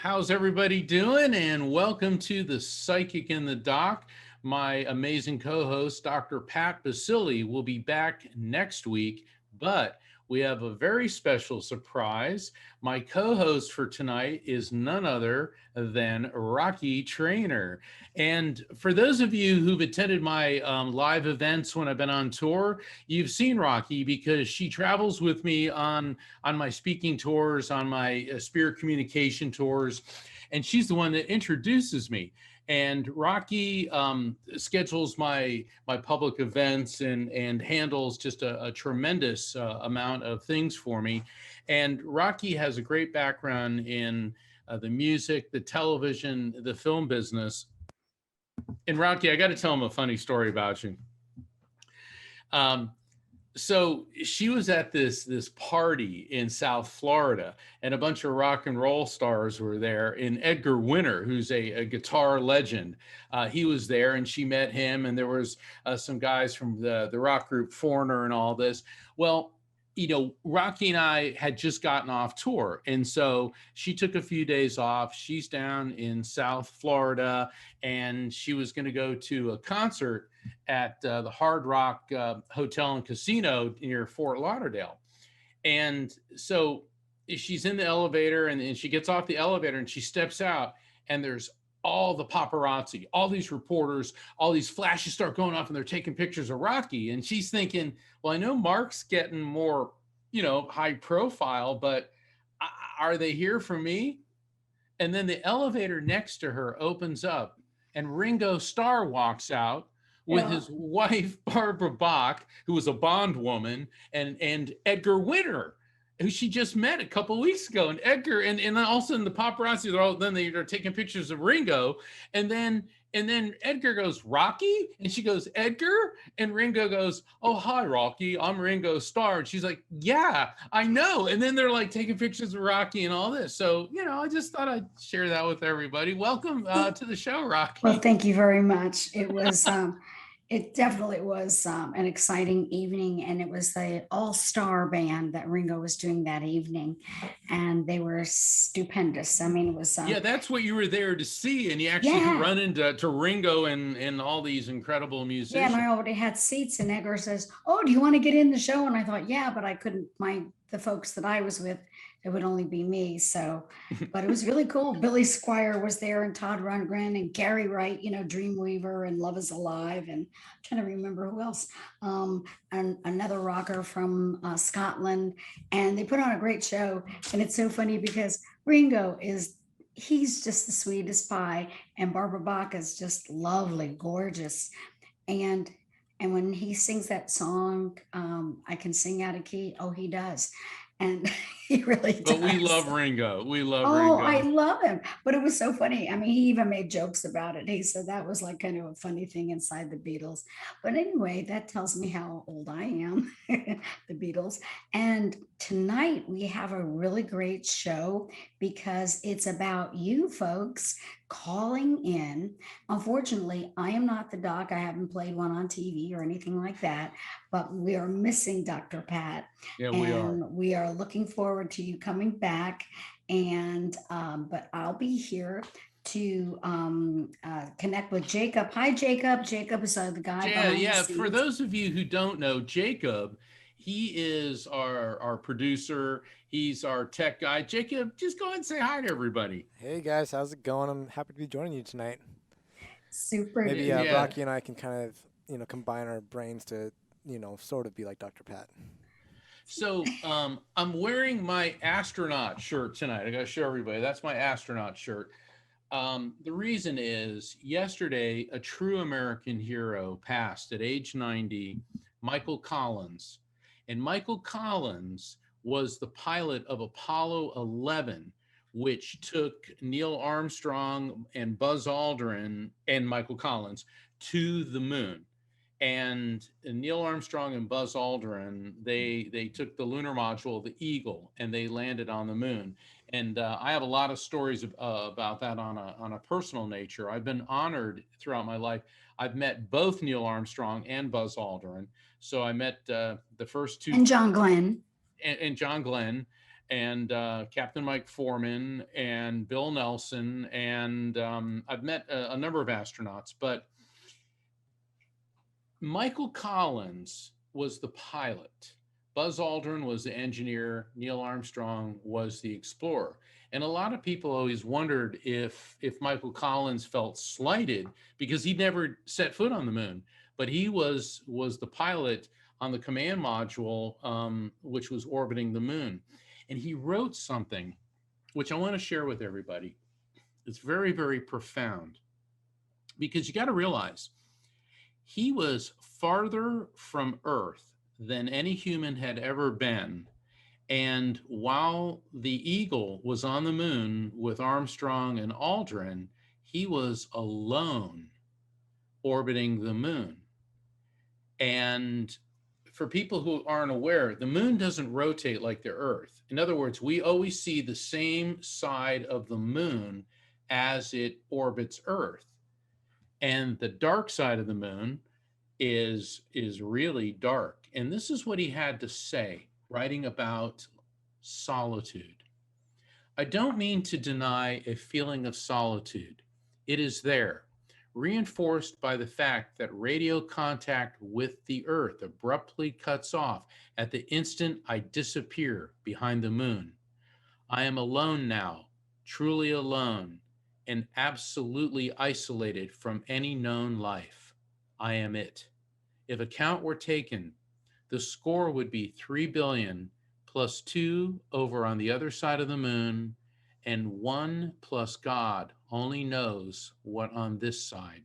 How's everybody doing? And welcome to the Psychic in the Doc. My amazing co-host, Dr. Pat Basili, will be back next week, but we have a very special surprise. My co-host for tonight is none other than Rocky Trainer. And for those of you who've attended my live events when I've been on tour, you've seen Rocky because she travels with me on my speaking tours, on my spirit communication tours, and she's the one that introduces me. And Rocky schedules my public events and handles just a tremendous amount of things for me. And Rocky has a great background in the music, the television, the film business. And Rocky, I got to tell him a funny story about you. So she was at this party in South Florida, and a bunch of rock and roll stars were there. And Edgar Winter, who's a guitar legend, he was there, and she met him. And there was some guys from the rock group Foreigner and all this. Well, you know, Rocky and I had just gotten off tour. And so she took a few days off. She's down in South Florida, and she was going to go to a concert at the Hard Rock Hotel and Casino near Fort Lauderdale. And so she's in the elevator, and she gets off the elevator and she steps out, and there's all the paparazzi, all these reporters, all these flashes start going off, and they're taking pictures of Rocky. And she's thinking, well, I know Mark's getting more, high profile, but are they here for me? And then the elevator next to her opens up, and Ringo Starr walks out with his wife, Barbara Bach, who was a Bond woman, and Edgar Winter, who she just met a couple of weeks ago. And Edgar, and then all of a sudden the paparazzi they're taking pictures of Ringo, and then Edgar goes, Rocky? And she goes, Edgar? And Ringo goes, oh, hi, Rocky, I'm Ringo Starr. And she's like, yeah, I know. And then they're like taking pictures of Rocky and all this. So, I just thought I'd share that with everybody. Welcome to the show, Rocky. Well, thank you very much. It was it definitely was an exciting evening, and it was the all-star band that Ringo was doing that evening, and they were stupendous. I mean, it was yeah, that's what you were there to see, and you actually run into Ringo and all these incredible musicians. Yeah, and I already had seats, and Edgar says, "Oh, do you want to get in the show?" And I thought, yeah, but I couldn't. The folks that I was with, it would only be me. So, but it was really cool. Billy Squire was there, and Todd Rundgren, and Gary Wright, Dreamweaver and Love Is Alive, and I'm trying to remember who else, and another rocker from Scotland. And they put on a great show. And it's so funny because Ringo he's just the sweetest pie, and Barbara Bach is just lovely, gorgeous. And And when he sings that song, I can sing out of key. Oh, he does. And he really But we does. love Ringo. We love Oh, I Ringo. love him. But it was so funny. I mean, he even made jokes about it. He said that was like kind of a funny thing inside the Beatles. But anyway, that tells me how old I am, the Beatles. And tonight we have a really great show because it's about you folks calling in. Unfortunately, I am not the doc. I haven't played one on TV or anything like that, but we are missing Dr. Pat. Yeah, we are. And we are looking forward to you coming back. And but I'll be here to connect with Jacob. Hi, Jacob. Jacob is the guy Yeah, behind the yeah. For scenes. those of you who don't know, Jacob, he is our producer. He's our tech guy. Jacob, just go ahead and say hi to everybody. Hey guys, how's it going? I'm happy to be joining you tonight. Super Maybe duper. Yeah. Rocky and I can kind of, combine our brains to, sort of be like Dr. Pat. So I'm wearing my astronaut shirt tonight. I got to show everybody. That's my astronaut shirt. The reason is yesterday, a true American hero passed at age 90, Michael Collins. And Michael Collins was the pilot of Apollo 11, which took Neil Armstrong and Buzz Aldrin and Michael Collins to the moon. And Neil Armstrong and Buzz Aldrin, they took the lunar module, the Eagle, and they landed on the moon. And I have a lot of stories about that on a personal nature. I've been honored throughout my life. I've met both Neil Armstrong and Buzz Aldrin. So I met the first two, And John Glenn. and John Glenn, and Captain Mike Foreman, and Bill Nelson, and I've met a number of astronauts. But Michael Collins was the pilot. Buzz Aldrin was the engineer. Neil Armstrong was the explorer. And a lot of people always wondered if Michael Collins felt slighted because he never set foot on the moon. But he was the pilot on the command module, which was orbiting the moon. And he wrote something which I want to share with everybody. It's very, very profound because you got to realize he was farther from Earth than any human had ever been. And while the Eagle was on the moon with Armstrong and Aldrin, he was alone orbiting the moon. And for people who aren't aware, the moon doesn't rotate like the Earth. In other words, we always see the same side of the moon as it orbits Earth. And the dark side of the moon is really dark. And this is what he had to say, writing about solitude. I don't mean to deny a feeling of solitude. It is there, reinforced by the fact that radio contact with the Earth abruptly cuts off at the instant I disappear behind the moon. I am alone now, truly alone, and absolutely isolated from any known life. I am it. If account were taken, the score would be 3 billion plus 2 over on the other side of the moon, and 1 plus God only knows what on this side.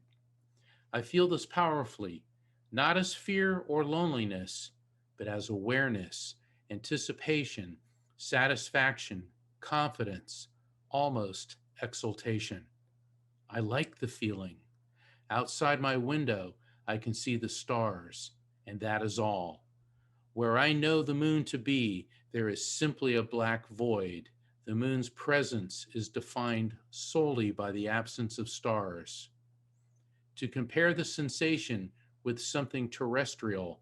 I feel this powerfully, not as fear or loneliness, but as awareness, anticipation, satisfaction, confidence, almost exultation. I like the feeling. Outside my window, I can see the stars, and that is all. Where I know the moon to be, there is simply a black void. The moon's presence is defined solely by the absence of stars. To compare the sensation with something terrestrial,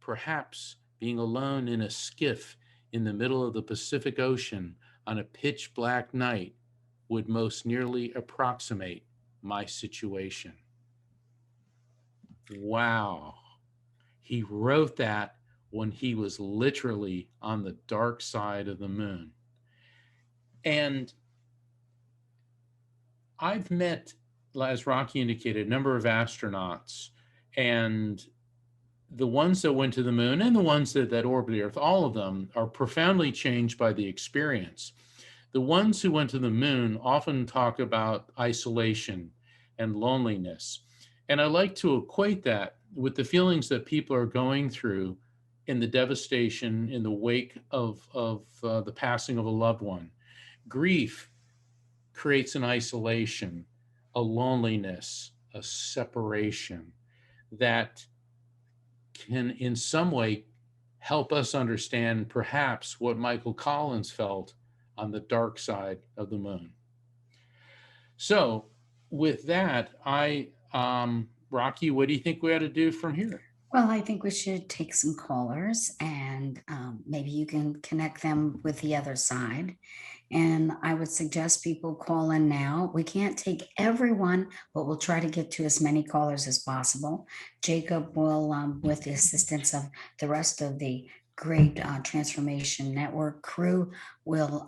perhaps being alone in a skiff in the middle of the Pacific Ocean on a pitch black night would most nearly approximate my situation. Wow. He wrote that when he was literally on the dark side of the moon. And I've met, as Rocky indicated, a number of astronauts, and the ones that went to the moon and the ones that orbit the Earth, all of them are profoundly changed by the experience. The ones who went to the moon often talk about isolation and loneliness. And I like to equate that with the feelings that people are going through in the devastation in the wake of the passing of a loved one. Grief creates an isolation, a loneliness, a separation that can, in some way, help us understand perhaps what Michael Collins felt on the dark side of the moon. So, with that, Rocky, what do you think we ought to do from here? Well, I think we should take some callers and maybe you can connect them with the other side. And I would suggest people call in now. We can't take everyone, but we'll try to get to as many callers as possible. Jacob will, with the assistance of the rest of the great Transformation Network crew, will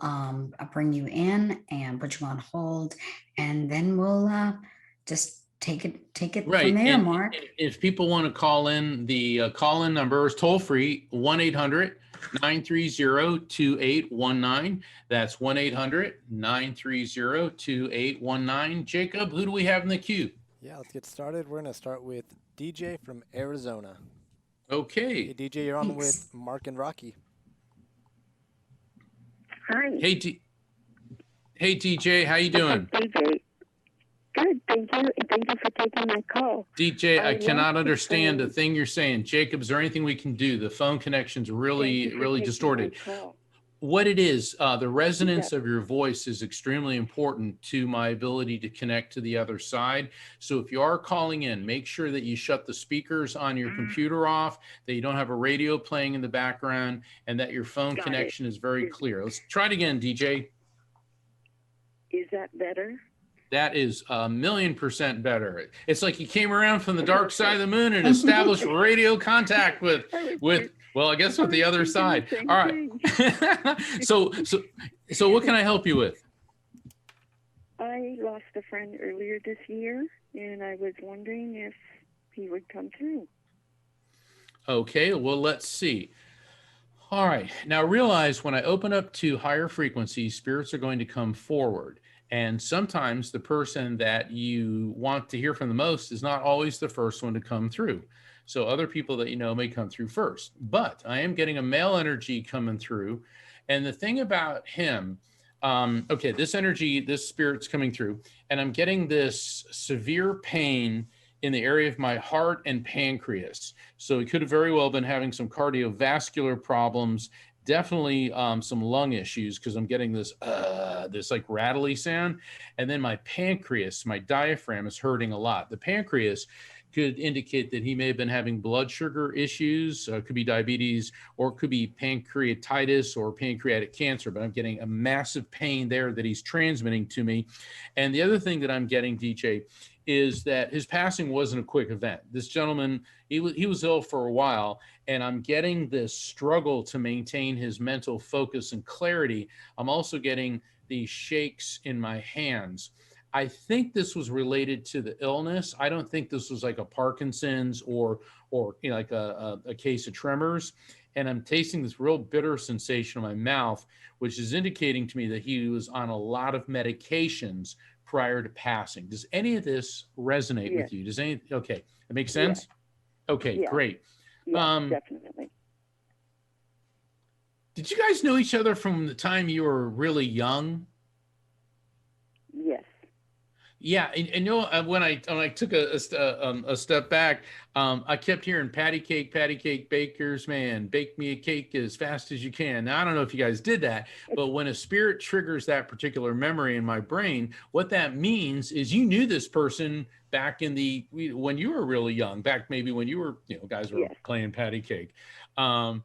bring you in and put you on hold. And then we'll just take it Right. from there, And Mark. if people want to call in, the call-in number is toll-free, 1-800-930-2819. That's 1-800-930-2819. Jacob, who do we have in the queue? Yeah, let's get started. We're going to start with DJ from Arizona. Okay. Hey, DJ, you're on Thanks. with Mark and Rocky. Hi. Hey, hey, DJ, how you doing? DJ. Good, thank you. And thank you for taking my call. DJ, I I cannot love the understand the phone. thing you're saying. Jacob, is there anything we can do? The phone connection's Thank really, you for really taking distorted. my call. What it is, the resonance Yeah. of your voice is extremely important to my ability to connect to the other side. So if you are calling in, make sure that you shut the speakers on your computer off, that you don't have a radio playing in the background, and that your phone Got it. connection is very clear. Let's try it again, DJ. Is that better? That is 1,000,000% better. It's like you came around from the dark side of the moon and established radio contact with, well, I guess with the other side. All right. So what can I help you with? I lost a friend earlier this year, and I was wondering if he would come through. Okay, well, let's see. All right. Now realize when I open up to higher frequencies, spirits are going to come forward. And sometimes the person that you want to hear from the most is not always the first one to come through. So other people that you know may come through first. But I am getting a male energy coming through. And the thing about him, okay, this energy, this spirit's coming through, and I'm getting this severe pain in the area of my heart and pancreas. So he could have very well been having some cardiovascular problems, definitely some lung issues, because I'm getting this like rattly sound. And then my pancreas, my diaphragm is hurting a lot. The pancreas could indicate that he may have been having blood sugar issues, could be diabetes, or it could be pancreatitis or pancreatic cancer, but I'm getting a massive pain there that he's transmitting to me. And the other thing that I'm getting, DJ, is that his passing wasn't a quick event. This gentleman, he was ill for a while, and I'm getting this struggle to maintain his mental focus and clarity. I'm also getting these shakes in my hands. I think this was related to the illness. I don't think this was like a Parkinson's or you know, like a case of tremors. And I'm tasting this real bitter sensation in my mouth, which is indicating to me that he was on a lot of medications prior to passing. Does any of this resonate Yes. with you? Does any, okay, that makes sense? Okay, Yeah. great. Yeah, definitely. Did you guys know each other from the time you were really young? Yes. Yeah, and you know, when I took a step back, I kept hearing patty cake, bakers, man, bake me a cake as fast as you can. Now, I don't know if you guys did that, but when a spirit triggers that particular memory in my brain, what that means is you knew this person back in when you were really young, back maybe when you were, you know, guys were Yes. playing patty cake. Oh,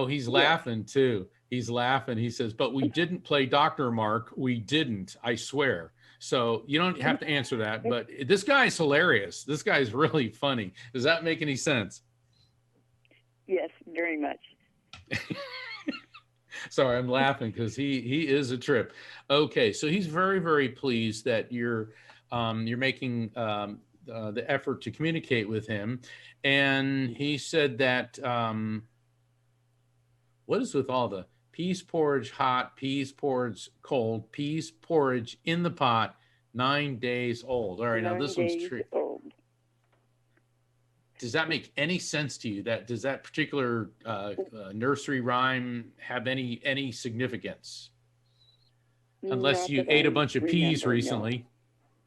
he's laughing too. He's laughing. He says, but we didn't play Dr. Mark. We didn't, I swear. So you don't have to answer that, but this guy's hilarious. This guy's really funny. Does that make any sense? Yes, very much. Sorry, I'm laughing because he is a trip. Okay, so he's very, very pleased that you're making the effort to communicate with him, and he said that what is with all the peas porridge hot, peas porridge cold, peas porridge in the pot, 9 days old. All right, now this one's 9 days true. old. does that make any sense to you? Does that particular nursery rhyme have any significance? Unless Not you that ate a I bunch of peas remember, recently.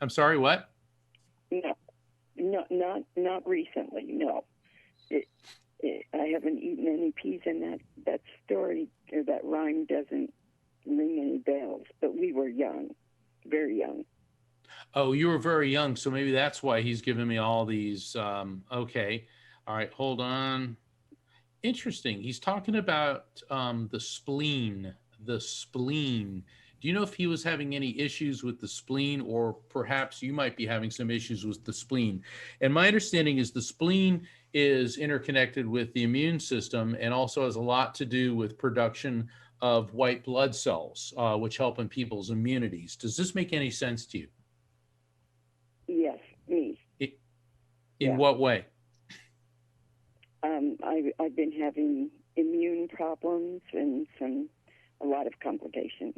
I'm sorry, what? No, not recently. No, I haven't eaten any peas, and that story or that rhyme doesn't ring any bells. But we were young, very young. Oh, you were very young, so maybe that's why he's giving me all these. Okay, all right, hold on. Interesting. He's talking about the spleen. The spleen. Do you know if he was having any issues with the spleen, or perhaps you might be having some issues with the spleen? And my understanding is the spleen is interconnected with the immune system and also has a lot to do with production of white blood cells, which help in people's immunities. Does this make any sense to you? Yes, me. In what way? I've been having immune problems and a lot of complications.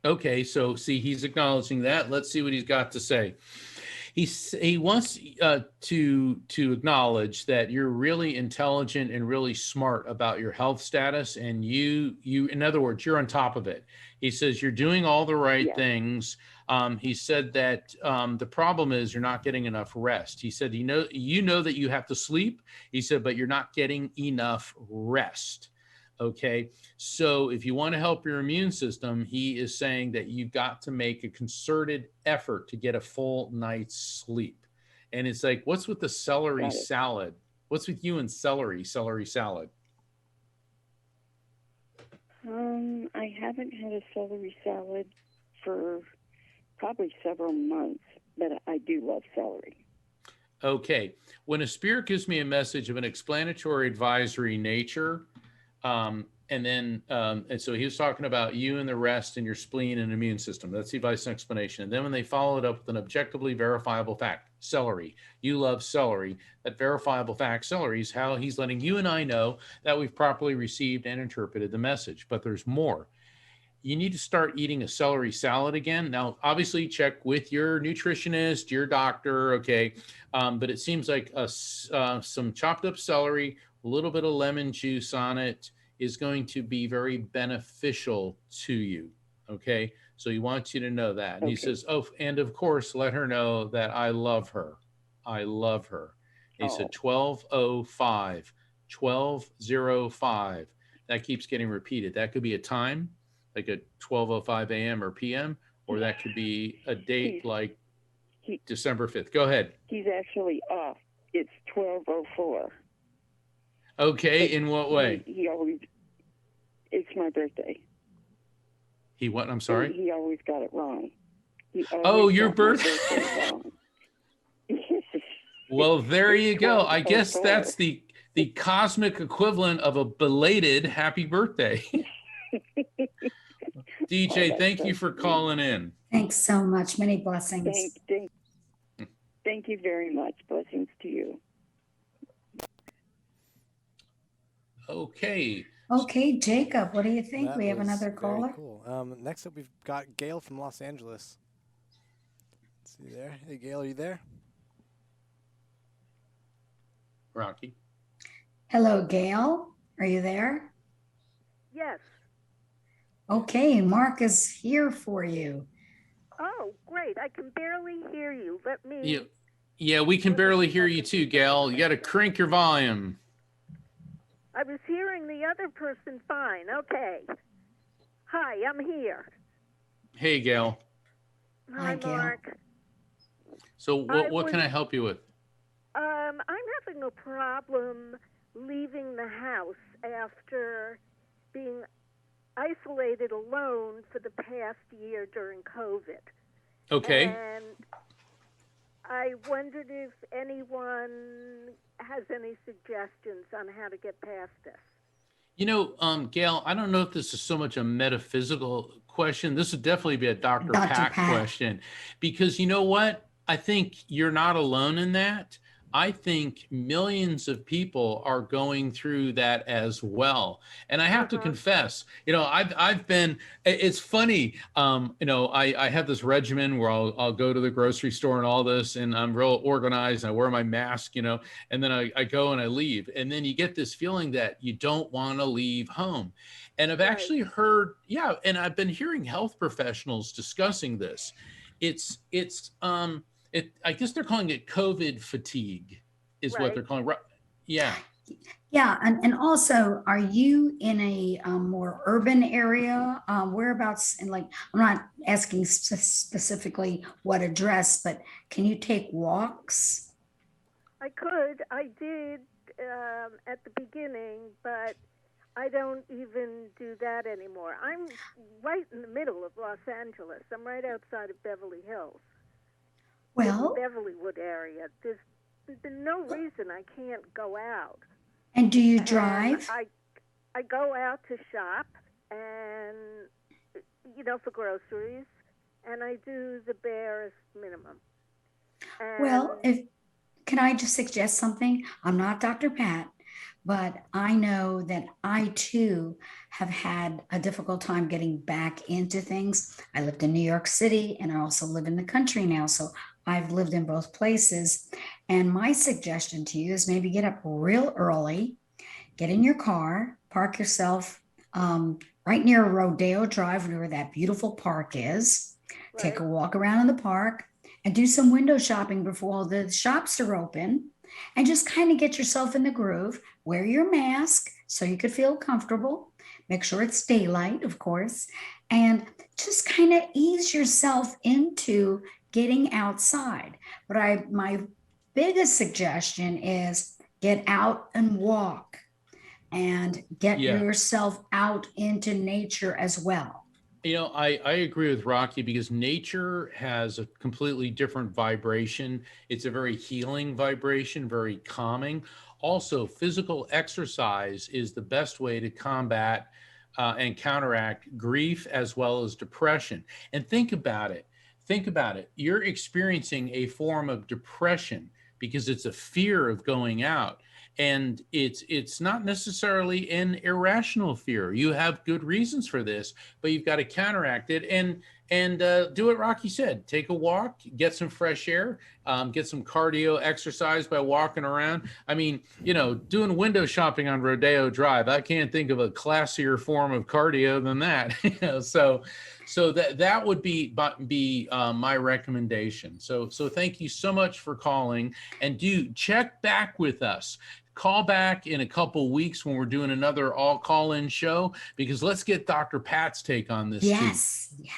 Okay, so see, he's acknowledging that. Let's see what he's got to say. He wants to acknowledge that you're really intelligent and really smart about your health status, and you in other words, you're on top of it. He says you're doing all the right things. He said that the problem is you're not getting enough rest. He said you know that you have to sleep. He said, but you're not getting enough rest. Okay, so if you want to help your immune system, he is saying that you've got to make a concerted effort to get a full night's sleep. And it's like, what's with the celery salad? What's with you and celery salad? I haven't had a celery salad for probably several months, but I do love celery. Okay, when a spirit gives me a message of an explanatory advisory nature, and so he was talking about you and the rest and your spleen and immune system. That's the advice and explanation. And then when they follow it up with an objectively verifiable fact, celery, you love celery, that verifiable fact, celery, is how he's letting you and I know that we've properly received and interpreted the message. But there's more. You need to start eating a celery salad again. Now, obviously, check with your nutritionist, your doctor, okay? But it seems like some chopped up celery, a little bit of lemon juice on it is going to be very beneficial to you, okay? So he wants you to know that. And he says, oh, and of course, let her know that I love her. I love her. And he said 12:05, 12:05. That keeps getting repeated. That could be a time, like at 12:05 a.m. or p.m., or that could be a date like December 5th. Go ahead. He's actually off. It's 12:04. Okay, but in what way? He always, it's my birthday. He what? I'm sorry? He always got it wrong. Oh, your birthday wrong. Well, there you go. I guess that's the cosmic equivalent of a belated happy birthday. DJ, thank you for calling in. Thanks so much. Many blessings. Thank you very much. Blessings to you. Okay. Okay, Jacob, what do you think? That We have was another very caller. Cool. Next up, we've got Gail from Los Angeles. Let's see there. Hey, Gail, are you there? Rocky. Hello, Gail. Are you there? Yes. Okay, Mark is here for you. Oh, great. I can barely hear you. Let me... Yeah, we can barely hear you too, Gail. You got to crank your volume. I was hearing the other person fine. Okay. Hi, I'm here. Hey, Gail. Hi, Gail. Mark. So what can I help you with? I'm having a problem leaving the house after being isolated alone for the past year during COVID. Okay. And I wondered if anyone has any suggestions on how to get past this. You know, Gail, I don't know if this is so much a metaphysical question. This would definitely be a Dr. Pat question, because you know what? I think you're not alone in that. I think millions of people are going through that as well. And I have to confess, I've been, it's funny, I have this regimen where I'll go to the grocery store and all this, and I'm real organized. And I wear my mask, and then I go and I leave. And then you get this feeling that you don't want to leave home. And I've actually heard, and I've been hearing health professionals discussing this. I guess they're calling it COVID fatigue is what they're calling. Yeah. Yeah. And also, are you in a more urban area? Whereabouts? And like, I'm not asking specifically what address, but can you take walks? I could. I did at the beginning, but I don't even do that anymore. I'm right in the middle of Los Angeles. I'm right outside of Beverly Hills. Well, the Beverlywood area. There's no reason I can't go out. And do you drive? And I go out to shop and, for groceries, and I do the barest minimum. And well, can I just suggest something? I'm not Dr. Pat, but I know that I too have had a difficult time getting back into things. I lived in New York City and I also live in the country now. So I've lived in both places. And my suggestion to you is maybe get up real early, get in your car, park yourself right near Rodeo Drive, where that beautiful park is. Right. Take a walk around in the park and do some window shopping before all the shops are open. And just kind of get yourself in the groove. Wear your mask so you could feel comfortable. Make sure it's daylight, of course. And just kind of ease yourself into getting outside. But my biggest suggestion is get out and walk and get yourself out into nature as well. I agree with Rocky because nature has a completely different vibration. It's a very healing vibration, very calming. Also, physical exercise is the best way to combat and counteract grief as well as depression. And think about it. You're experiencing a form of depression because it's a fear of going out. And it's not necessarily an irrational fear. You have good reasons for this, but you've got to counteract it and do what Rocky said. Take a walk, get some fresh air, get some cardio exercise by walking around. I mean, doing window shopping on Rodeo Drive, I can't think of a classier form of cardio than that. So that would be my recommendation. So thank you so much for calling, and do check back with us. Call back in a couple weeks when we're doing another all call-in show, because let's get Dr. Pat's take on this. Yes. Too. Yeah.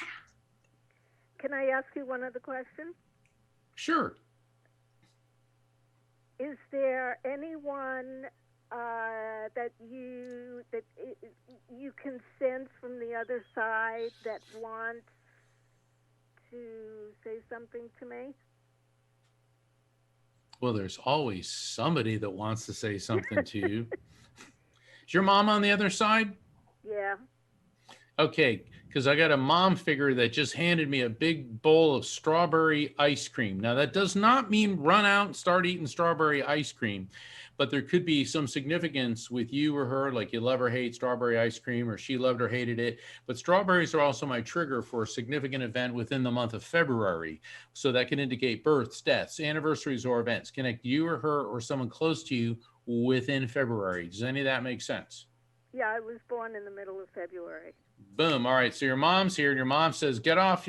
Can I ask you one other question? Sure. Is there anyone that you can sense from the other side that wants to say something to me? Well, there's always somebody that wants to say something to you. Is your mom on the other side? Yeah. Okay, because I got a mom figure that just handed me a big bowl of strawberry ice cream. Now, that does not mean run out and start eating strawberry ice cream, but there could be some significance with you or her, like you love or hate strawberry ice cream, or she loved or hated it. But strawberries are also my trigger for a significant event within the month of February. So that can indicate births, deaths, anniversaries, or events. Connect you or her or someone close to you within February. Does any of that make sense? Yeah, I was born in the middle of February. Boom. All right. So your mom's here, and your mom says, get off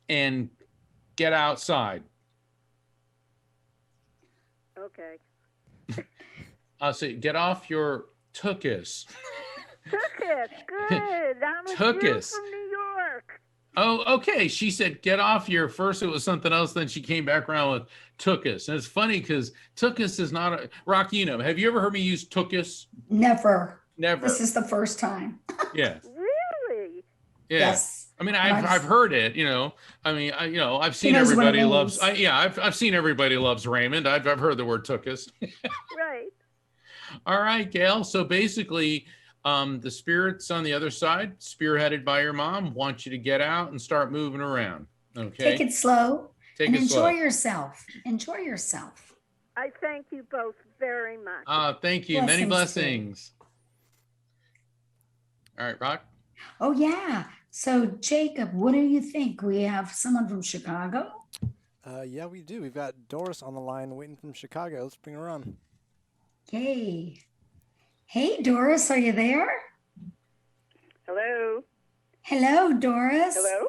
and get outside. Okay. I'll say, get off your tuchus. Tuchus, good. I'm a Jew from New York. Oh, okay. She said, get off your, first it was something else, then she came back around with tuchus. And it's funny because tuchus is not a, Rocky, have you ever heard me use tuchus? Never. Never. This is the first time. Yeah. Really? Yeah. Yes. I mean, I've heard it, I mean, I've seen Everybody Loves, I've seen Everybody Loves Raymond. I've heard the word tuchus. Right. All right, Gail. So basically, the spirits on the other side, spearheaded by your mom, want you to get out and start moving around. Okay. Take it slow. Take and it enjoy slow. yourself. Enjoy yourself. I thank you both very much. Thank you. Many Blessings blessings. All right, Rock. Oh, yeah. So, Jacob, what do you think? We have someone from Chicago? Yeah, we do. We've got Doris on the line waiting from Chicago. Let's bring her on. Hey. Hey, Doris, are you there? Hello. Hello, Doris. Hello.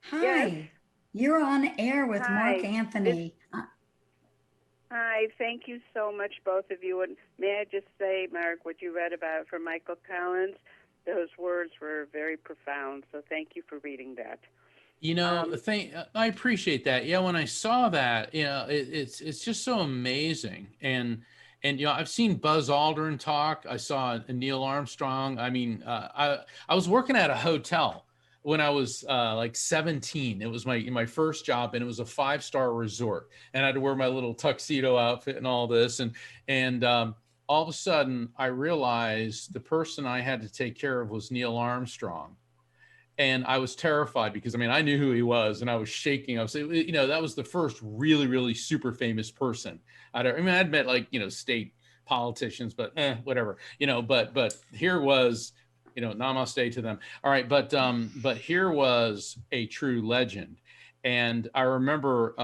Hi. Yes. You're on air with Mark Hi. Anthony. Hi. Thank you so much, both of you. And may I just say, Mark, what you read about from Michael Collins, those words were very profound. So thank you for reading that. You know, I appreciate that. Yeah, when I saw that, you know, it's just so amazing. And you know, I've seen Buzz Aldrin talk. I saw Neil Armstrong. I mean, I was working at a hotel when I was like 17. It was my first job, and it was a 5-star resort. And I had to wear my little tuxedo outfit and all this. And all of a sudden, I realized the person I had to take care of was Neil Armstrong. And I was terrified because, I mean, I knew who he was, and I was shaking. I was saying, you know, that was the first really, really super famous person. I'd met, like, you know, state politicians, but whatever, you know, but here was, you know, namaste to them. All right. But here was a true legend. And I remember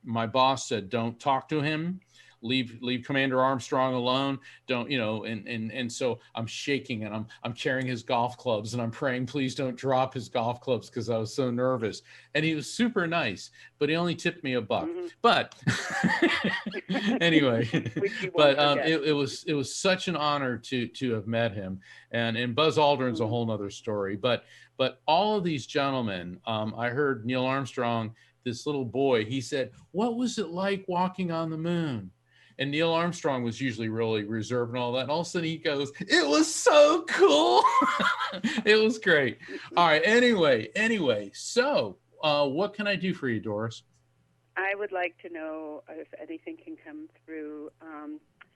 my boss said, don't talk to him. Leave Commander Armstrong alone. Don't, you know, and so I'm shaking, and I'm carrying his golf clubs, and I'm praying, please don't drop his golf clubs, because I was so nervous. And he was super nice, but he only tipped me $1. Mm-hmm. But anyway, but it it was such an honor to have met him. And Buzz Aldrin's a whole nother story. But all of these gentlemen, I heard Neil Armstrong, this little boy, he said, what was it like walking on the moon? And Neil Armstrong was usually really reserved and all that. And all of a sudden he goes, it was so cool. It was great. All right. Anyway. So what can I do for you, Doris? I would like to know if anything can come through.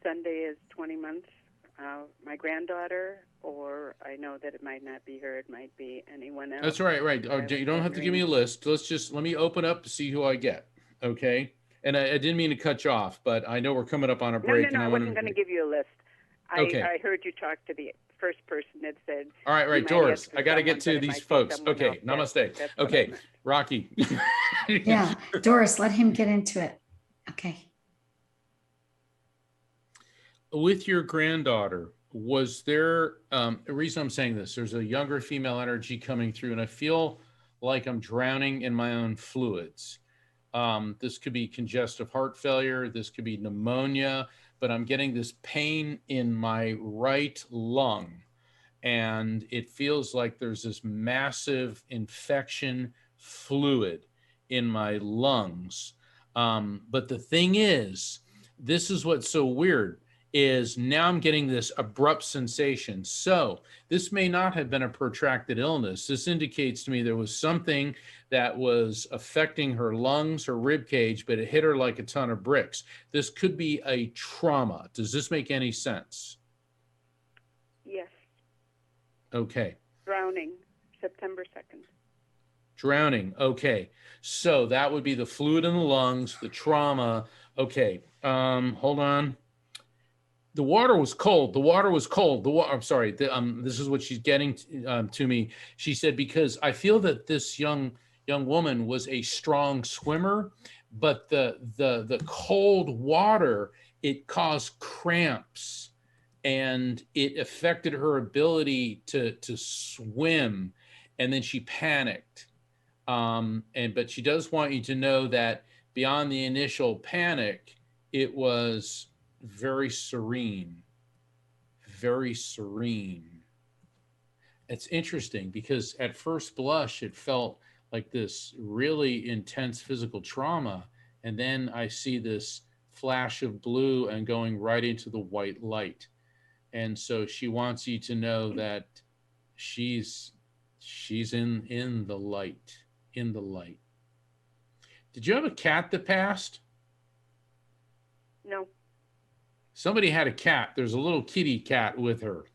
Sunday is 20 months. My granddaughter, or I know that it might not be her, it might be anyone else. That's right. Oh, you don't have to give me a list. Let me open up to see who I get. Okay. And I didn't mean to cut you off, but I know we're coming up on a break. No, I wasn't going to give you a list. Okay. I heard you talk to the first person that said. All right, Doris, I got to get to these folks. Okay, namaste. Okay, Rocky. Yeah, Doris, let him get into it. Okay. With your granddaughter, was there the reason I'm saying this? There's a younger female energy coming through, and I feel like I'm drowning in my own fluids. This could be congestive heart failure. This could be pneumonia, but I'm getting this pain in my right lung, and it feels like there's this massive infection fluid in my lungs. But the thing is, this is what's so weird, is now I'm getting this abrupt sensation. So this may not have been a protracted illness. This indicates to me there was something that was affecting her lungs, her rib cage, but it hit her like a ton of bricks. This could be a trauma. Does this make any sense? Yes. Okay. Drowning, September 2nd. Drowning. Okay. So that would be the fluid in the lungs, the trauma. Okay. Hold on. The water was cold. I'm sorry. This is what she's getting to me. She said, because I feel that this young woman was a strong swimmer, but the cold water, it caused cramps, and it affected her ability to swim, and then she panicked. But she does want you to know that beyond the initial panic, it was very serene. It's interesting because at first blush, it felt like this really intense physical trauma. And then I see this flash of blue and going right into the white light. And so she wants you to know that she's in the light, Did you have a cat that passed? No. Somebody had a cat. There's a little kitty cat with her.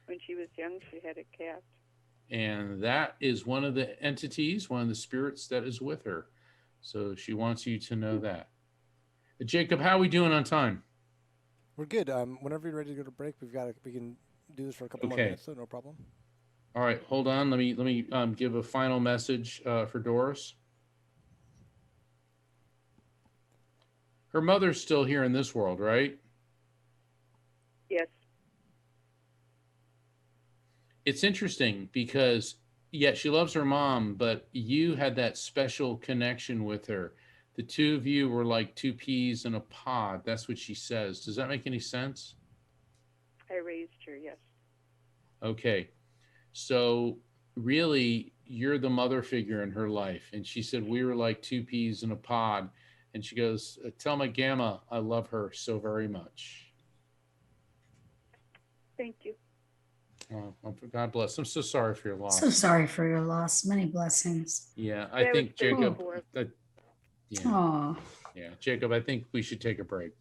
When she was young, she had a cat. And that is one of the entities, one of the spirits that is with her. So she wants you to know that. Jacob, how are we doing on time? We're good. Whenever you're ready to go to break, we can do this for a couple more Okay. minutes, so no problem. All right, hold on. Let me give a final message for Doris. Her mother's still here in this world, right? Yes. It's interesting because, yeah, she loves her mom, but you had that special connection with her. The two of you were like two peas in a pod. That's what she says. Does that make any sense? I raised her, yes. Okay. So really, you're the mother figure in her life. And she said, we were like two peas in a pod. And she goes, tell my Gamma I love her so very much. Thank you. Oh, God bless. I'm so sorry for your loss. So sorry for your loss. Many blessings. Yeah, I think Jacob. Oh. Yeah, Jacob, I think we should take a break.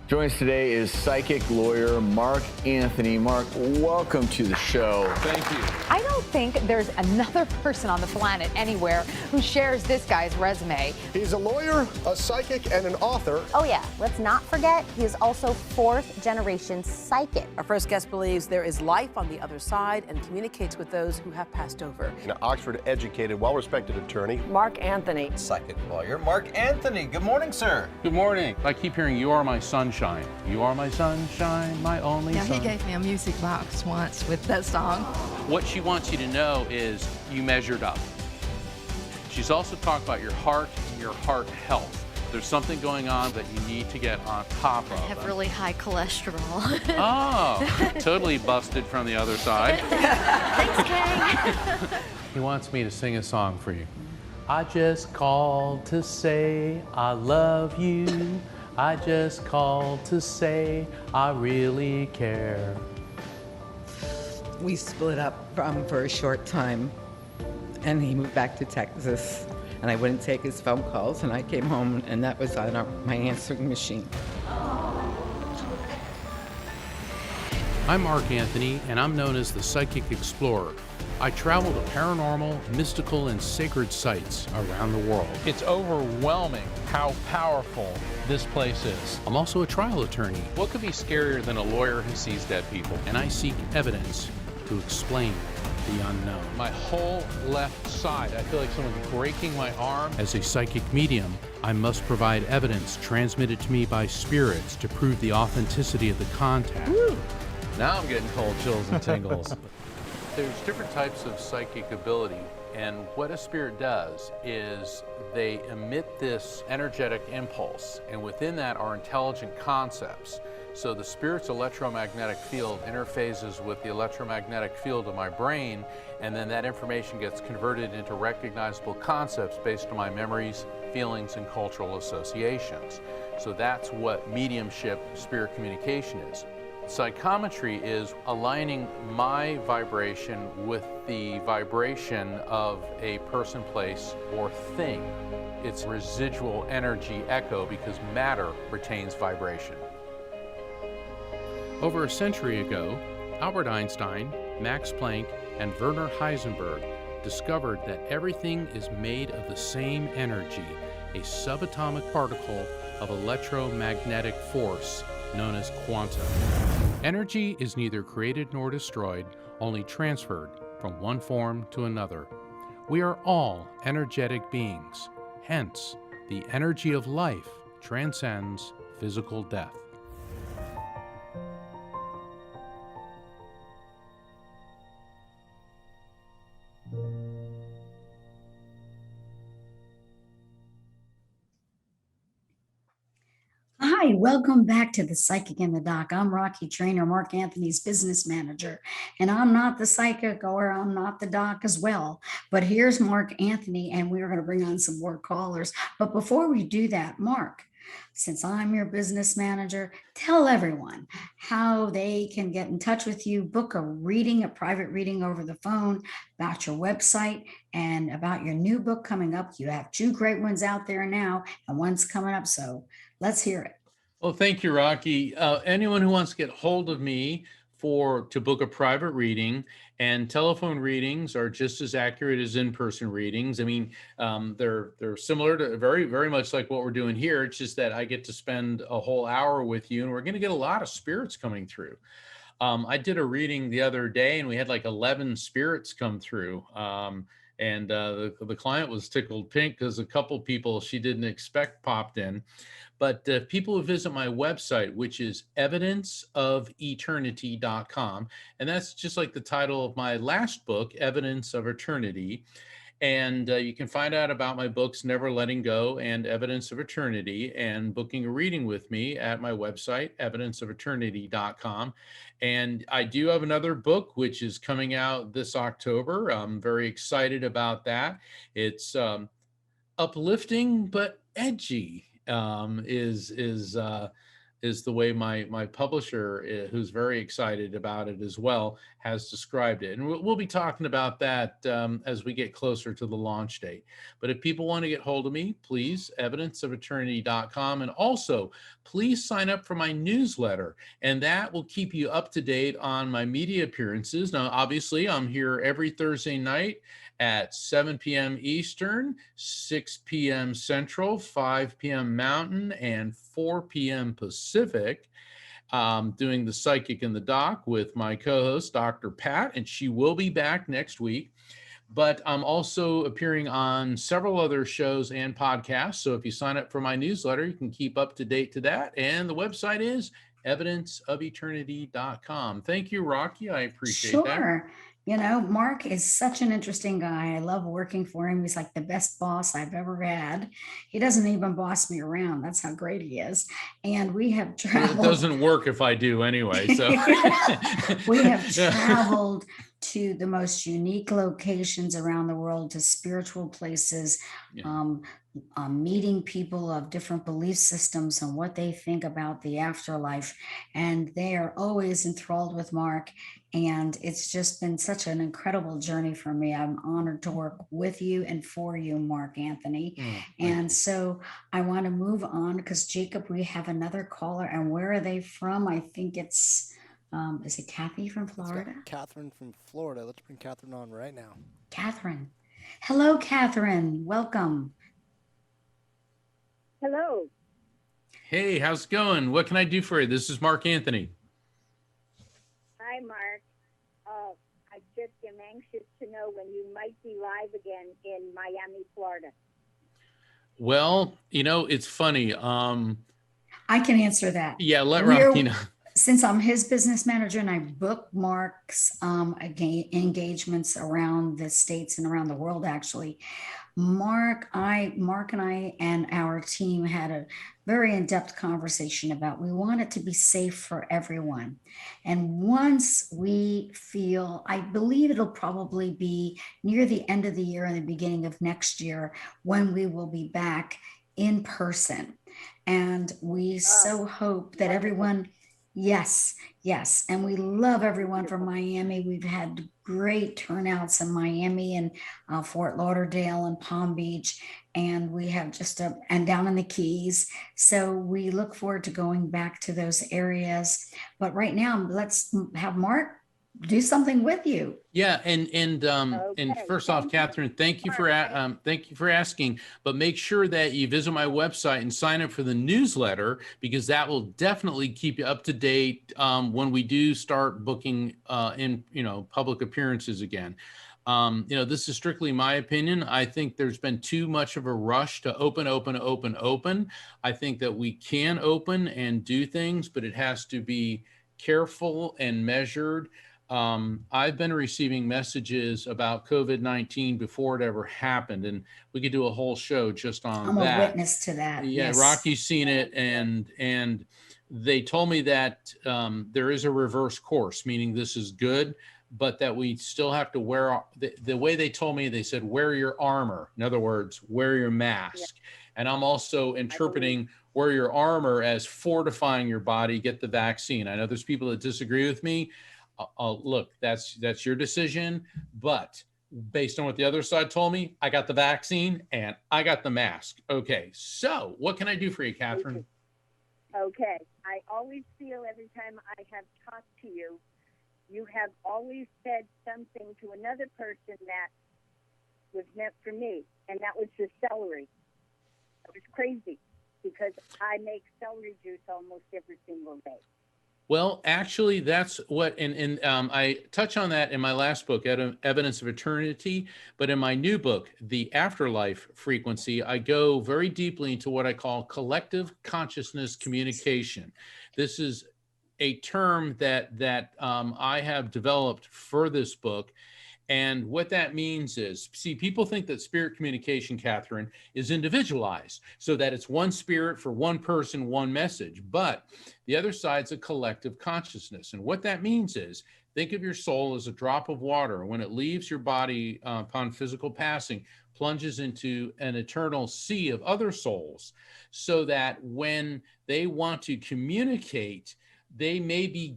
Joining us today is psychic lawyer Mark Anthony. Mark, welcome to the show. Thank you. I don't think there's another person on the planet anywhere who shares this guy's resume. He's a lawyer, a psychic, and an author. Oh yeah, let's not forget he is also fourth-generation psychic. Our first guest believes there is life on the other side and communicates with those who have passed over. An Oxford-educated, well-respected attorney. Mark Anthony. Psychic lawyer Mark Anthony. Good morning, sir. Good morning. I keep hearing you are my sunshine. You are my sunshine, my only Yeah, sun. he gave me a music box once with that song. What she wants you to know is you measured up. She's also talked about your heart and your heart health. There's something going on that you need to get on top of. I have really high cholesterol. Oh, totally busted from the other side. Thanks, Kay. He wants me to sing a song for you. I just called to say I love you. I just called to say I really care. We split up for a short time, and he moved back to Texas, and I wouldn't take his phone calls, and I came home, and that was on my answering machine. I'm Mark Anthony, and I'm known as the Psychic Explorer. I travel to paranormal, mystical, and sacred sites around the world. It's overwhelming how powerful this place is. I'm also a trial attorney. What could be scarier than a lawyer who sees dead people? And I seek evidence to explain the unknown. My whole left side, I feel like someone's breaking my arm. As a psychic medium, I must provide evidence transmitted to me by spirits to prove the authenticity of the contact. Woo. Now I'm getting cold chills and tingles. There's different types of psychic ability, and what a spirit does is they emit this energetic impulse, and within that are intelligent concepts. So the spirit's electromagnetic field interfaces with the electromagnetic field of my brain, and then that information gets converted into recognizable concepts based on my memories, feelings, and cultural associations. So that's what mediumship, spirit communication is. Psychometry is aligning my vibration with the vibration of a person, place, or thing. It's residual energy echo because matter retains vibration. Over a century ago, Albert Einstein, Max Planck, and Werner Heisenberg discovered that everything is made of the same energy, a subatomic particle of electromagnetic force known as quanta. Energy is neither created nor destroyed, only transferred from one form to another. We are all energetic beings. Hence, the energy of life transcends physical death. Hi, welcome back to the Psychic in the Doc. I'm Rocky Trainer, Mark Anthony's business manager, and I'm not the psychic or I'm not the doc as well. But here's Mark Anthony, and we're going to bring on some more callers. But before we do that, Mark, since I'm your business manager, tell everyone how they can get in touch with you, book a reading, a private reading over the phone, about your website, and about your new book coming up. You have 2 great ones out there now, and one's coming up. So let's hear it. Well, thank you, Rocky. Anyone who wants to get hold of me to book a private reading, and telephone readings are just as accurate as in-person readings. I mean, they're similar to very much like what we're doing here. It's just that I get to spend a whole hour with you, and we're going to get a lot of spirits coming through. I did a reading the other day, and we had like 11 spirits come through. And the client was tickled pink because a couple people she didn't expect popped in. But people who visit my website, which is evidenceofeternity.com, and that's just like the title of my last book, Evidence of Eternity. And you can find out about my books, Never Letting Go and Evidence of Eternity, and booking a reading with me at my website, evidenceofeternity.com. And I do have another book, which is coming out this October. I'm very excited about that. It's uplifting but edgy, is the way my publisher, who's very excited about it as well, has described it. And we'll be talking about that as we get closer to the launch date. But if people want to get hold of me, please, evidenceofeternity.com. And also, please sign up for my newsletter, and that will keep you up to date on my media appearances. Now, obviously, I'm here every Thursday night at 7 p.m. Eastern, 6 p.m. Central, 5 p.m. Mountain, and 4 p.m. Pacific, doing the Psychic in the Doc with my co-host, Dr. Pat, and she will be back next week. But I'm also appearing on several other shows and podcasts. So if you sign up for my newsletter, you can keep up to date to that. And the website is evidenceofeternity.com. Thank you, Rocky. I appreciate that. Sure. You know, Mark is such an interesting guy. I love working for him. He's like the best boss I've ever had. He doesn't even boss me around. That's how great he is. And we have traveled. It doesn't work if I do anyway. So we have traveled to the most unique locations around the world, to spiritual places, meeting people of different belief systems and what they think about the afterlife. And they are always enthralled with Mark. And it's just been such an incredible journey for me. I'm honored to work with you and for you, Mark Anthony. And so I want to move on because, Jacob, we have another caller. And where are they from? I think it's, is it Kathy from Florida? Catherine from Florida. Let's bring Catherine on right now. Catherine. Hello, Catherine. Welcome. Hello. Hey, how's it going? What can I do for you? This is Mark Anthony. Hi, Mark. I just am anxious to know when you might be live again in Miami, Florida. Well, you know, it's funny. I can answer that. Yeah, let Rocky know. Since I'm his business manager and I book Mark's engagements around the States and around the world, actually, Mark and I and our team had a very in-depth conversation about we want it to be safe for everyone. And once we feel, I believe it'll probably be near the end of the year and the beginning of next year when we will be back in person. And we so hope that everyone, yes. And we love everyone from Miami. We've had great turnouts in Miami and Fort Lauderdale and Palm Beach. And we have and down in the Keys. So we look forward to going back to those areas. But right now, let's have Mark do something with you. Yeah, and first off, Catherine, thank you for asking. But make sure that you visit my website and sign up for the newsletter, because that will definitely keep you up to date when we do start booking in public appearances again. This is strictly my opinion. I think there's been too much of a rush to open. I think that we can open and do things, but it has to be careful and measured. I've been receiving messages about COVID-19 before it ever happened, and we could do a whole show just on that. I'm a witness to that. Yeah, yes. Rocky's seen it, and they told me that there is a reverse course, meaning this is good, but that we still have to wear, the way they told me, they said, wear your armor. In other words, wear your mask. Yeah. And I'm also interpreting wear your armor as fortifying your body, get the vaccine. I know there's people that disagree with me. Look, that's your decision. But based on what the other side told me, I got the vaccine and I got the mask. Okay, so what can I do for you, Catherine? Okay. I always feel every time I have talked to you you have always said something to another person that was meant for me, and that was the celery. It was crazy because I make celery juice almost every single day. Well, actually, that's what, and I touch on that in my last book, Evidence of Eternity. But in my new book, The Afterlife Frequency, I go very deeply into what I call collective consciousness communication. This is a term that I have developed for this book. And what that means is, see, people think that spirit communication, Catherine, is individualized, so that it's one spirit for one person, one message. But the other side's a collective consciousness. And what that means is, think of your soul as a drop of water. When it leaves your body upon physical passing, plunges into an eternal sea of other souls, so that when they want to communicate, they may be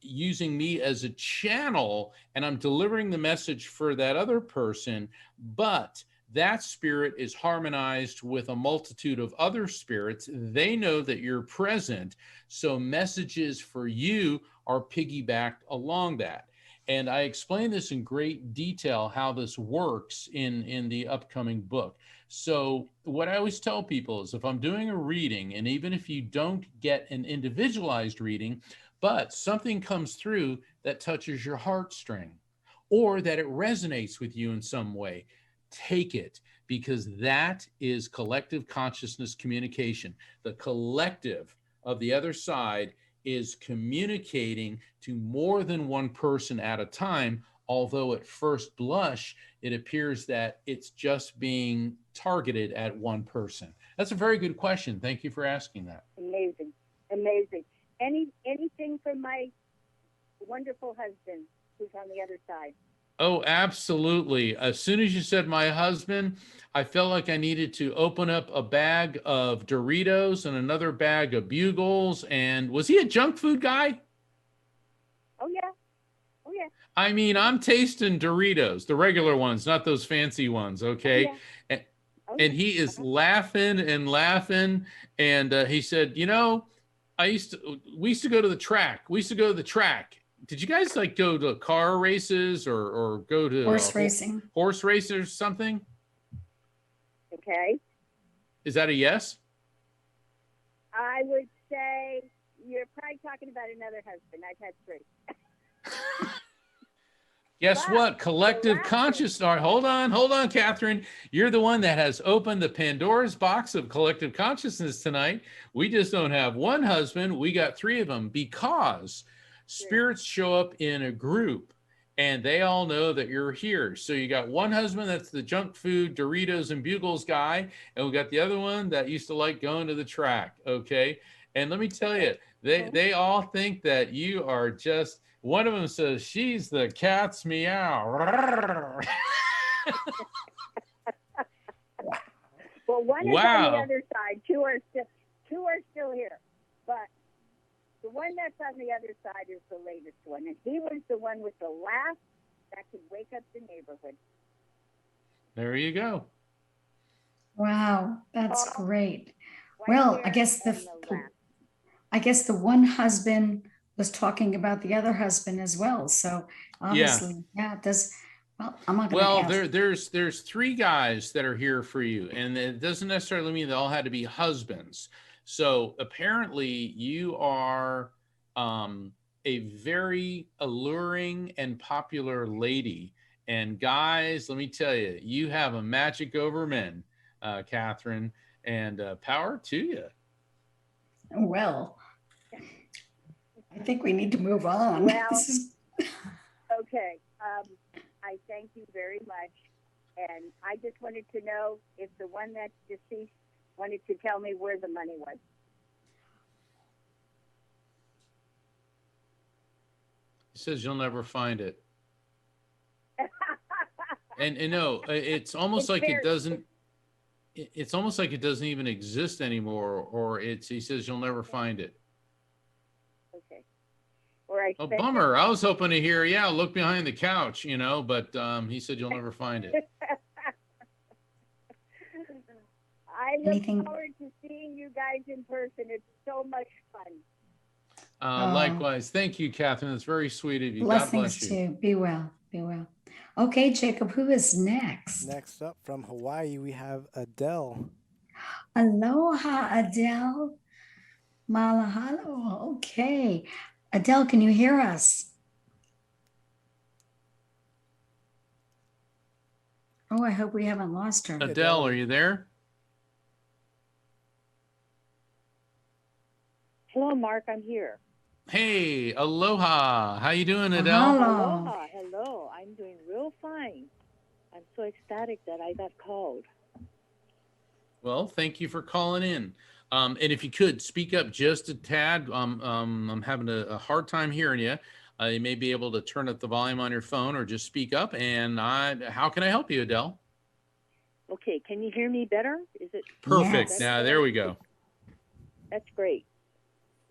using me as a channel, and I'm delivering the message for that other person, but that spirit is harmonized with a multitude of other spirits. They know that you're present, so messages for you are piggybacked along that. And I explain this in great detail, how this works in the upcoming book. So what I always tell people is, if I'm doing a reading, and even if you don't get an individualized reading, but something comes through that touches your heartstring, or that it resonates with you in some way, take it, because that is collective consciousness communication. The collective of the other side is communicating to more than one person at a time, although at first blush, it appears that it's just being targeted at one person. That's a very good question. Thank you for asking that. Amazing, amazing. Anything from my wonderful husband who's on the other side? Oh, absolutely. As soon as you said my husband, I felt like I needed to open up a bag of Doritos and another bag of Bugles. And was he a junk food guy? Oh, yeah. Oh, yeah. I mean, I'm tasting Doritos, the regular ones, not those fancy ones, okay? Oh, yeah. And he is laughing and laughing. And he said, you know, we used to go to the track. We used to go to the track. Did you guys like go to car races or go to Horse racing? Horse races or something? Okay. Is that a yes? I would say you're probably talking about another husband. I've had 3. Guess what? Collective consciousness. All right, hold on, Catherine. You're the one that has opened the Pandora's box of collective consciousness tonight. We just don't have one husband. We got 3 of them, because spirits show up in a group and they all know that you're here. So you got one husband that's the junk food, Doritos and Bugles guy, and we got the other one that used to like going to the track, okay? And let me tell you, they all think that you are just, one of them says, she's the cat's meow. Well, one is on the other side. 2 are still here. But the one that's on the other side is the latest one. And he was the one with the laugh that could wake up the neighborhood. There you go. Wow, that's great. Well, I guess the one husband was talking about the other husband as well. So obviously, yeah, it does. Well, I'm not going to ask. There's 3 guys that are here for you, and it doesn't necessarily mean they all had to be husbands. So apparently you are a very alluring and popular lady. And guys, let me tell you, you have a magic over men, Catherine, and power to you. Well, I think we need to move on. Well, okay. I thank you very much. And I just wanted to know if the one that's deceased wanted to tell me where the money was. He says you'll never find it. And no, it's almost like it doesn't. It's almost like it doesn't even exist anymore, or he says you'll never find it. Okay. All right. Oh, bummer. I was hoping to hear, yeah, look behind the couch, but he said you'll never find it. I look forward to seeing you guys in person. It's so much fun. Likewise. Thank you, Catherine. That's very sweet of you. God Blessings bless you. too. Be well. Be well. Okay, Jacob, who is next? Next up from Hawaii, we have Adele. Aloha, Adele. Malahalo. Okay. Adele, can you hear us? Oh, I hope we haven't lost her. Adele, are you there? Hello, Mark. I'm here. Hey, aloha. How you doing, Adele? Aloha. Hello. I'm doing real fine. I'm so ecstatic that I got called. Well, thank you for calling in. And if you could speak up just a tad, I'm having a hard time hearing you. You may be able to turn up the volume on your phone or just speak up. And how can I help you, Adele? Okay. Can you hear me better? Is it perfect? Yes. Now, there we go. That's great.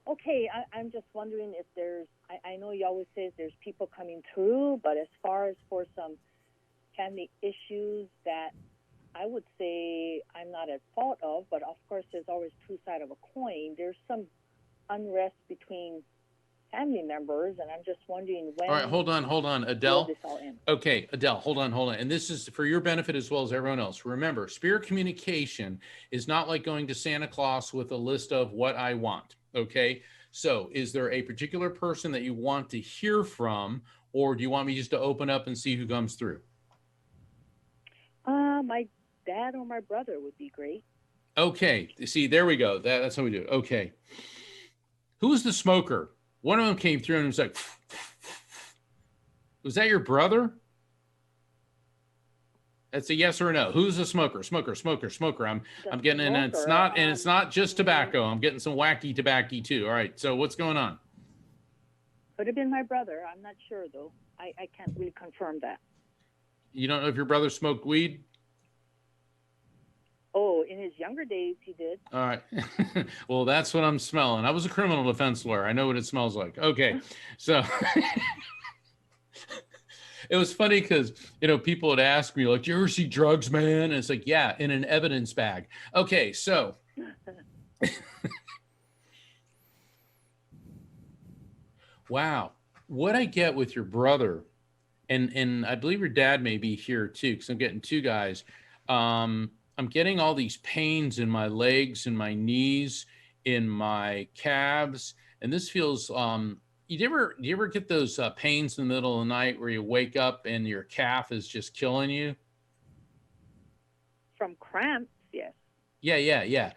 Okay, I'm just wondering if there's, I know you always say there's people coming through, but as far as for some family issues that I would say I'm not at fault of, but of course there's always two sides of a coin. There's some unrest between family members, and I'm just wondering when. All right, hold on, Adele. Will this all end? Okay, Adele, hold on. And this is for your benefit as well as everyone else. Remember, spirit communication is not like going to Santa Claus with a list of what I want. Okay, so is there a particular person that you want to hear from, or do you want me just to open up and see who comes through? My dad or my brother would be great. Okay, see, there we go. That's how we do it. Okay, who's the smoker? One of them came through and was like, was that your brother? That's a yes or a no. Who's the smoker? Smoker. I'm getting in. It's not just tobacco. I'm getting some wacky tobacco too. All right. So what's going on? Could have been my brother. I'm not sure though. I can't really confirm that. You don't know if your brother smoked weed? Oh, in his younger days, he did. All right. Well, that's what I'm smelling. I was a criminal defense lawyer. I know what it smells like. Okay. So it was funny because, people would ask me, like, do you ever see drugs, man? And it's like, yeah, in an evidence bag. Okay. So wow. What I get with your brother, and I believe your dad may be here too, because I'm getting two guys. I'm getting all these pains in my legs, in my knees, in my calves, and this feels. You ever get those pains in the middle of the night where you wake up and your calf is just killing you? From cramps, yes. Yeah.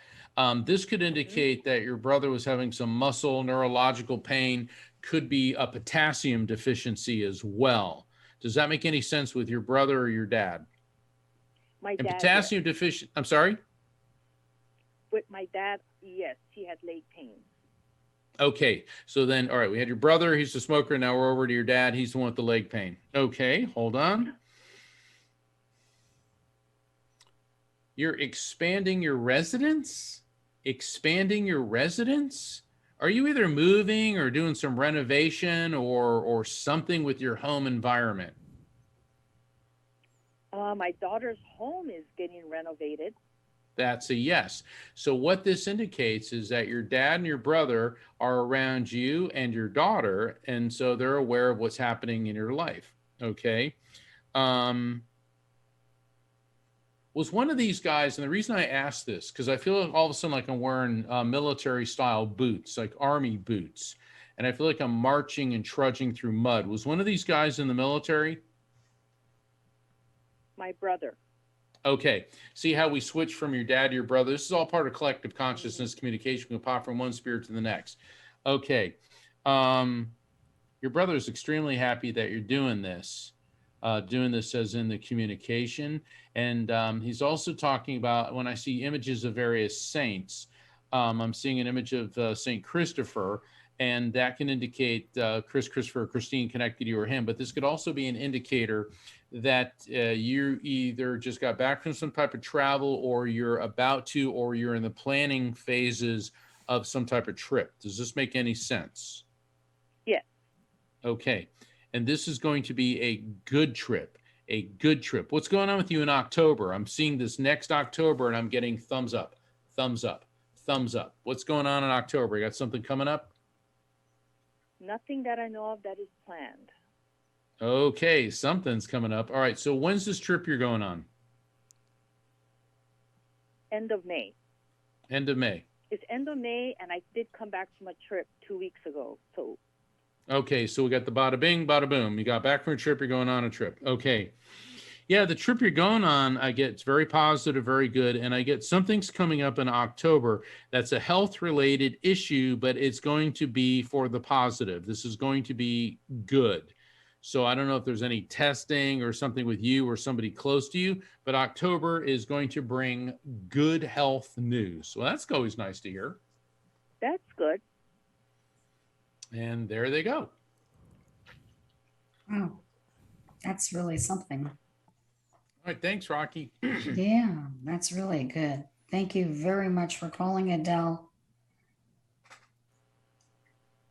This could indicate that your brother was having some muscle neurological pain. Could be a potassium deficiency as well. Does that make any sense with your brother or your dad? My dad. And potassium deficient. I'm sorry? With my dad, yes, he had leg pain. Okay. So then, all right, we had your brother. He's the smoker. Now we're over to your dad. He's the one with the leg pain. Okay. Hold on. You're expanding your residence? Are you either moving or doing some renovation or something with your home environment? My daughter's home is getting renovated. That's a yes. So what this indicates is that your dad and your brother are around you and your daughter, and so they're aware of what's happening in your life. Okay. Was one of these guys, and the reason I asked this, because I feel all of a sudden like I'm wearing military style boots, like army boots, and I feel like I'm marching and trudging through mud. Was one of these guys in the military? My brother. Okay. See how we switch from your dad to your brother? This is all part of collective consciousness communication. We can pop from one spirit to the next. Okay. Your brother is extremely happy that you're doing this as in the communication. And he's also talking about, when I see images of various saints, I'm seeing an image of St. Christopher, and that can indicate Christopher, Christine connected to you or him. But this could also be an indicator that you either just got back from some type of travel, or you're about to, or you're in the planning phases of some type of trip. Does this make any sense? Yes. Okay. And this is going to be a good trip. What's going on with you in October? I'm seeing this next October and I'm getting thumbs up. What's going on in October? You got something coming up? nothing that I know of that is planned. Okay, something's coming up. All right, so when's this trip you're going on? End of May. End of May. It's end of May, and I did come back from a trip 2 weeks ago. So, Okay, so we got the bada bing, bada boom. You got back from a trip, you're going on a trip. Okay. Yeah, the trip you're going on, I get it's very positive, very good. And I get something's coming up in October that's a health related issue, but it's going to be for the positive. This is going to be good. So I don't know if there's any testing or something with you or somebody close to you, but October is going to bring good health news. Well, that's always nice to hear. that's good. And there they go. Oh, that's really something. All right, thanks, Rocky. Yeah, that's really good. Thank you very much for calling, Adele.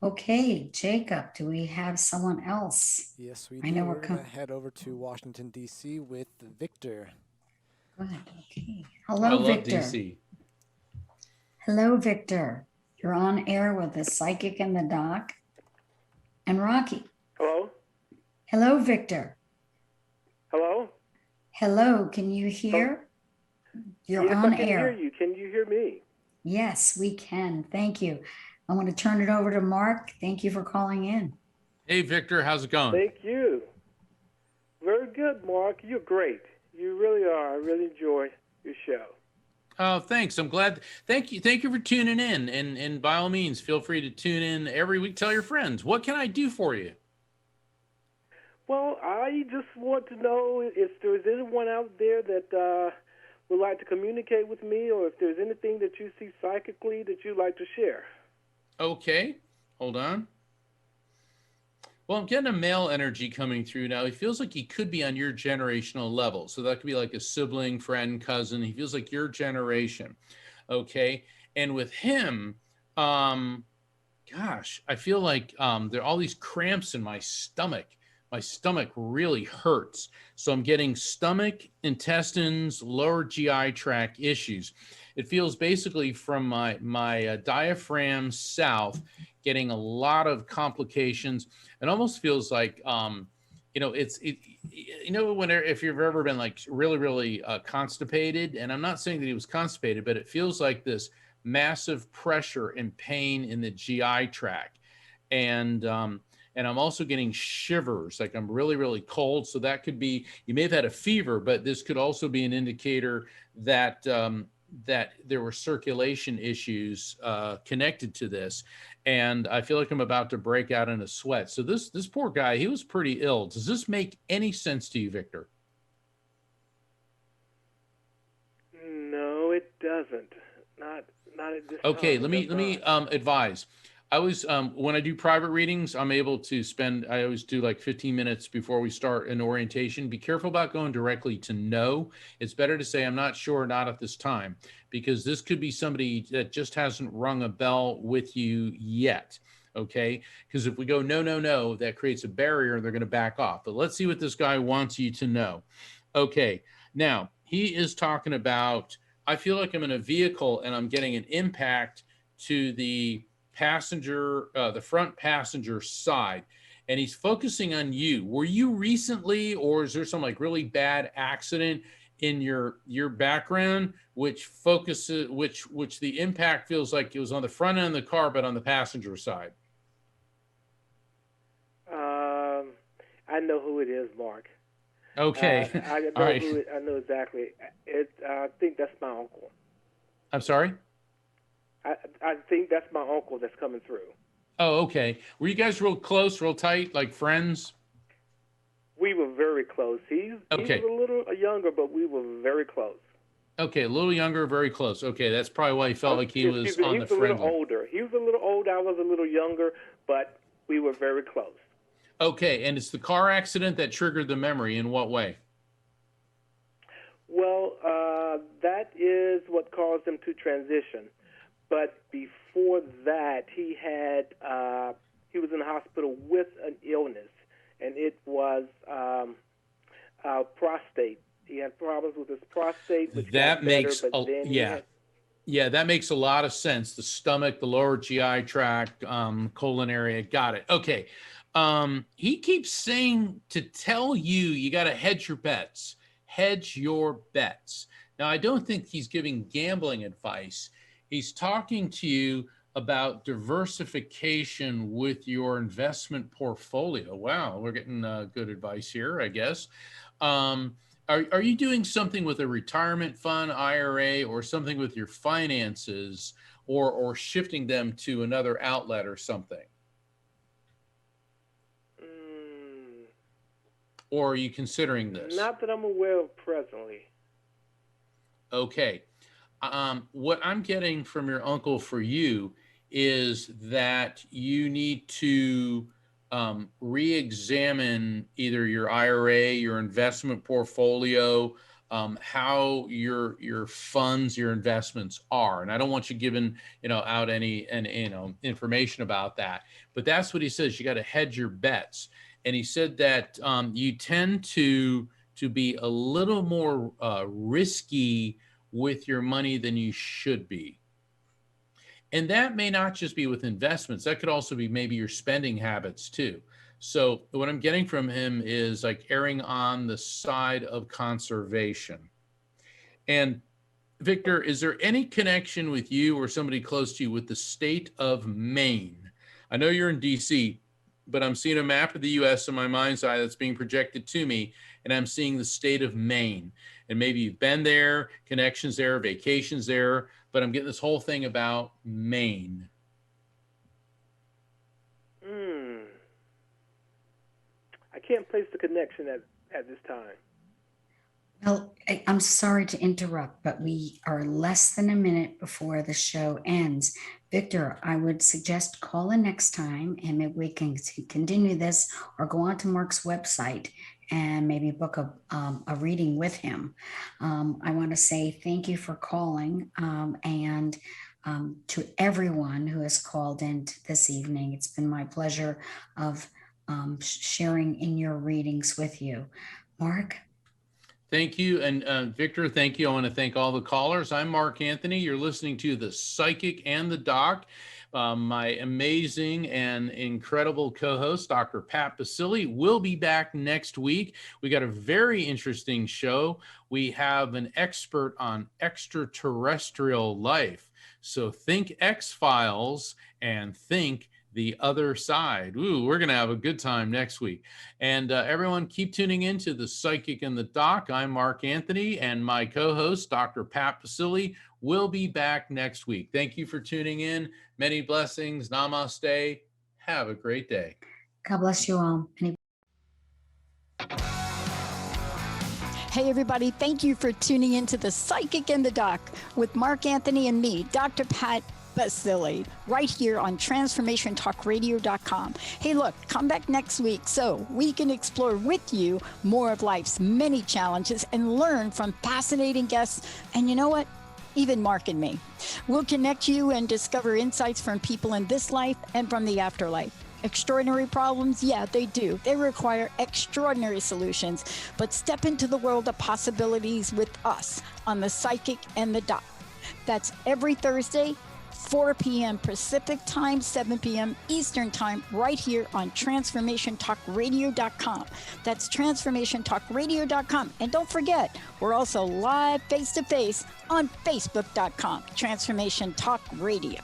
Okay, Jacob, do we have someone else? Yes, we I do. know We're going to head over to Washington, D.C. with Victor. Good. Okay. I Hello, love Victor. DC. Hello, Victor. You're on air with the psychic and the doc and Rocky. Hello? Hello, Victor. Hello? Hello, can you hear? You're yes, on I can air. hear you. Can you hear me? Yes, we can. Thank you. I want to turn it over to Mark. Thank you for calling in. Hey, Victor, how's it going? Thank you. Very good, Mark. You're great. You really are. I really enjoy your show. Oh, thanks. I'm glad. Thank you. Thank you for tuning in. And by all means, feel free to tune in every week. Tell your friends. What can I do for you? Well, I just want to know if there's anyone out there that would like to communicate with me, or if there's anything that you see psychically that you'd like to share. Okay. Hold on. Well, I'm getting a male energy coming through now. He feels like he could be on your generational level. So that could be like a sibling, friend, cousin. He feels like your generation. Okay. And with him, gosh, I feel like there are all these cramps in my stomach. My stomach really hurts. So I'm getting stomach, intestines, lower GI tract issues. It feels basically from my diaphragm south, getting a lot of complications. It almost feels like, if you've ever been like really constipated, and I'm not saying that he was constipated, but it feels like this massive pressure and pain in the GI tract. And I'm also getting shivers, like I'm really cold. So that could be, you may have had a fever, but this could also be an indicator that that there were circulation issues connected to this. And I feel like I'm about to break out in a sweat. So this poor guy, he was pretty ill. Does this make any sense to you, Victor? No, it doesn't. Not at this Okay, time. let me advise. I was when I do private readings, I'm able to I always do like 15 minutes before we start an orientation. Be careful about going directly to no. It's better to say I'm not sure, not at this time, because this could be somebody that just hasn't rung a bell with you yet. Okay, because if we go no, that creates a barrier and they're going to back off. But let's see what this guy wants you to know. Okay, now he is talking about, I feel like I'm in a vehicle and I'm getting an impact to the passenger, the front passenger side, and he's focusing on you. Were you recently, or is there some like really bad accident in your background, which the impact feels like it was on the front end of the car, but on the passenger side? I know who it is, Mark. Okay. I know All right. I know exactly. I think that's my uncle. I'm sorry? I think that's my uncle that's coming through. Oh, okay. Were you guys real close, real tight, like friends? We were very close. He was a little younger, but we were very close. Okay, a little younger, very close. Okay, that's probably why he felt like he was on the friendly. He was a little older. He was a little older. I was a little younger, but we were very close. Okay, and it's the car accident that triggered the memory. In what way? Well, that is what caused him to transition. But before that, he was in the hospital with an illness, and it was prostate. He had problems with his prostate, which that got makes better, but then Yeah, that makes a lot of sense. The stomach, the lower GI tract, colon area. Got it. Okay. He keeps saying to tell you, you got to hedge your bets. Hedge your bets. Now, I don't think he's giving gambling advice. He's talking to you about diversification with your investment portfolio. Wow, we're getting good advice here, I guess. Are you doing something with a retirement fund, IRA, or something with your finances, or shifting them to another outlet or something? Or are you considering this? Not that I'm aware of presently. Okay. What I'm getting from your uncle for you is that you need to re-examine either your IRA, your investment portfolio, how your funds, your investments are. And I don't want you giving, out any information about that, but that's what he says. You got to hedge your bets. And he said that you tend to be a little more risky with your money than you should be. And that may not just be with investments. That could also be maybe your spending habits too. So what I'm getting from him is like erring on the side of conservation. And Victor, is there any connection with you or somebody close to you with the state of Maine? I know you're in DC, but I'm seeing a map of the US in my mind's eye that's being projected to me, and I'm seeing the state of Maine. And maybe you've been there, connections there, vacations there, but I'm getting this whole thing about Maine. I can't place the connection at this time. Well, I'm sorry to interrupt, but we are less than a minute before the show ends. Victor, I would suggest call in next time and maybe we can continue this or go on to Mark's website and maybe book a reading with him. I want to say thank you for calling and to everyone who has called in this evening. It's been my pleasure of sharing in your readings with you. Mark? Thank you. And Victor, thank you. I want to thank all the callers. I'm Mark Anthony. You're listening to The Psychic and the Doc. My amazing and incredible co-host, Dr. Pat Basile, will be back next week. We got a very interesting show. We have an expert on extraterrestrial life. So think X-Files and think the other side. Ooh, we're going to have a good time next week. And everyone keep tuning in to The Psychic and the Doc. I'm Mark Anthony, and my co-host, Dr. Pat Basile, will be back next week. Thank you for tuning in. Many blessings. Namaste. Have a great day. God bless you all. Hey, everybody. Thank you for tuning in to The Psychic and the Doc with Mark Anthony and me, Dr. Pat Basile, right here on TransformationTalkRadio.com. Hey, look, come back next week so we can explore with you more of life's many challenges and learn from fascinating guests. And you know what? Even Mark and me. We'll connect you and discover insights from people in this life and from the afterlife. Extraordinary problems? Yeah, they do. They require extraordinary solutions. But step into the world of possibilities with us on The Psychic and the Doc. That's every Thursday, 4 p.m. Pacific time, 7 p.m. Eastern time, right here on TransformationTalkRadio.com. That's TransformationTalkRadio.com. And don't forget, we're also live face-to-face on Facebook.com, Transformation Talk Radio.